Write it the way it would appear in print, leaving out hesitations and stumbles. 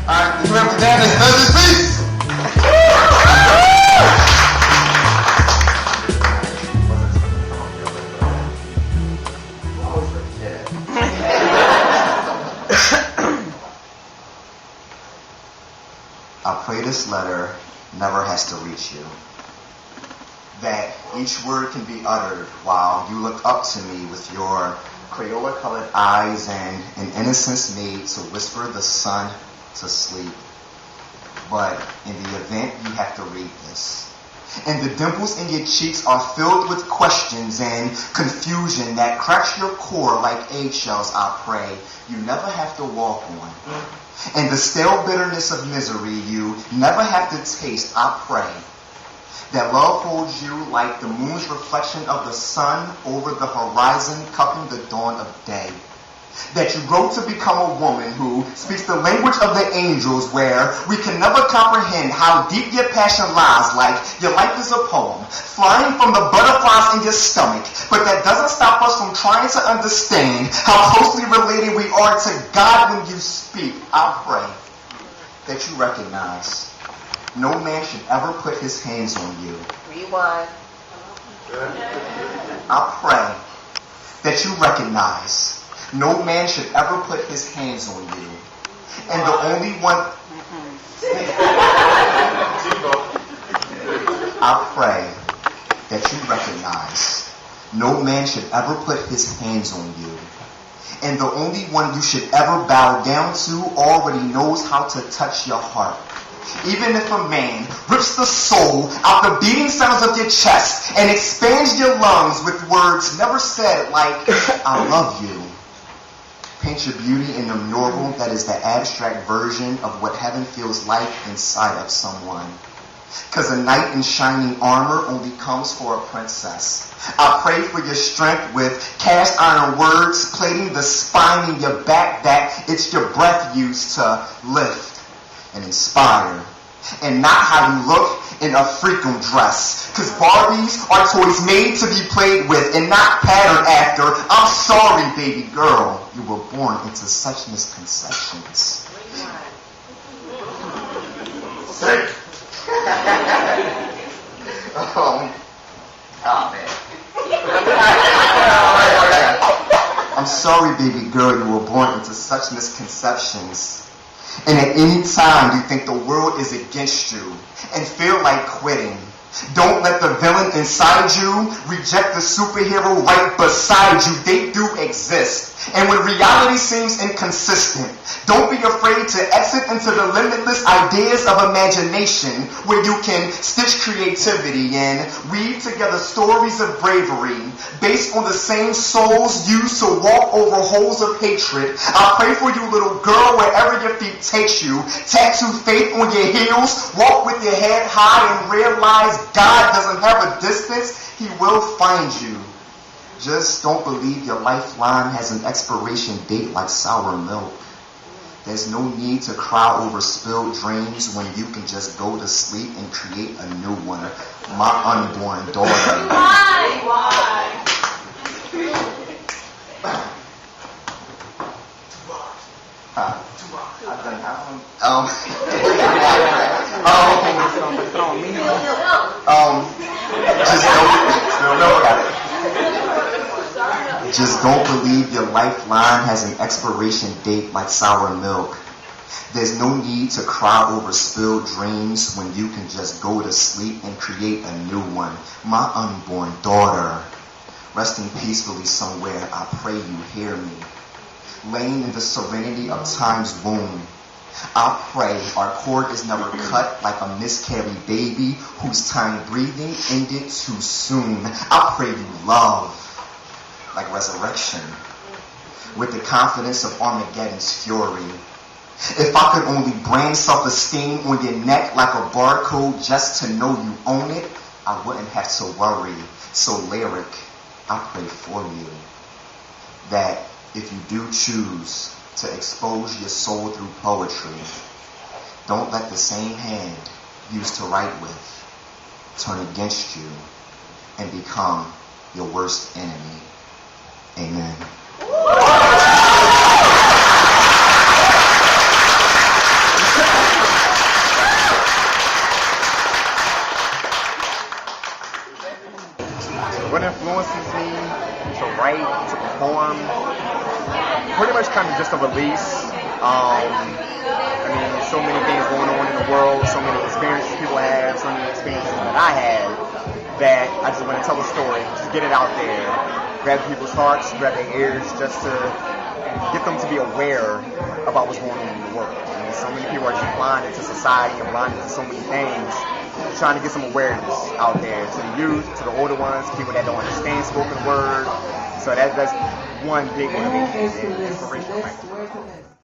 Alright, this representative does his piece. I pray this letter never has to reach you. That each word can be uttered while you look up to me with your Crayola-colored eyes and an innocence made to whisper the sun to sleep. But in the event you have to read this, and the dimples in your cheeks are filled with questions and confusion that cracks your core like eggshells, I pray you never have to walk on. And the stale bitterness of misery you never have to taste, I pray that love holds you like the moon's reflection of the sun over the horizon, cupping the dawn of day. That you grow to become a woman who speaks the language of the angels, where we can never comprehend how deep your passion lies, like your life is a poem, flying from the butterflies in your stomach. But that doesn't stop us from trying to understand how closely related we are to God when you speak. I pray that you recognize no man should ever put his hands on you. Rewind. I pray that you recognize no man should ever put his hands on you. And the only one... I pray that you recognize no man should ever put his hands on you. And the only one you should ever bow down to already knows how to touch your heart. Even if a man rips the soul out the beating sounds of your chest and expands your lungs with words never said like, I love you. Paint your beauty in a mural that is the abstract version of what heaven feels like inside of someone. Because a knight in shining armor only comes for a princess. I pray for your strength with cast iron words, plating the spine in your back that it's your breath used to lift and inspire. And not how you look in a freakum dress. Because Barbies are toys made to be played with and not patterned after. I'm sorry, baby girl. You were born into such misconceptions. Sick. I'm sorry, baby girl, you were born into such misconceptions. And at any time you think the world is against you and feel like quitting, don't let the villain inside you reject the superhero right beside you. They do exist. And when reality seems inconsistent, don't be afraid to exit into the limitless ideas of imagination where you can stitch creativity and weave together stories of bravery based on the same souls used to walk over holes of hatred. I pray for you, little girl, wherever your feet takes you. Tattoo faith on your heels, walk with your head high and realize God doesn't have a distance. He will find you. Just don't believe your lifeline has an expiration date like sour milk. There's no need to cry over spilled dreams when you can just go to sleep and create a new one. My unborn daughter. Why? I've done half of them. Just don't believe your lifeline has an expiration date like sour milk. There's no need to cry over spilled dreams when you can just go to sleep and create a new one. My unborn daughter, resting peacefully somewhere, I pray you hear me. Laying in the serenity of time's womb, I pray our cord is never cut like a miscarried baby whose time breathing ended too soon. I pray you love like resurrection with the confidence of Armageddon's fury. If I could only brand self-esteem on your neck like a barcode just to know you own it, I wouldn't have to worry. So lyric, I pray for you that if you do choose to expose your soul through poetry, don't let the same hand used to write with turn against you and become your worst enemy. Amen. What influences me to write, to perform? Pretty much kind of just a release. I mean, so many things going on in the world, so many experiences people have, so many experiences that I had, that I just want to tell a story, just get it out there, grab people's hearts, grab their ears, just to get them to be aware about what's going on in the world. I mean, so many people are just blinded to society and blinded to so many things, trying to get some awareness out there to the youth, to the older ones, people that don't understand spoken word. So that's one big motivation and inspiration right now.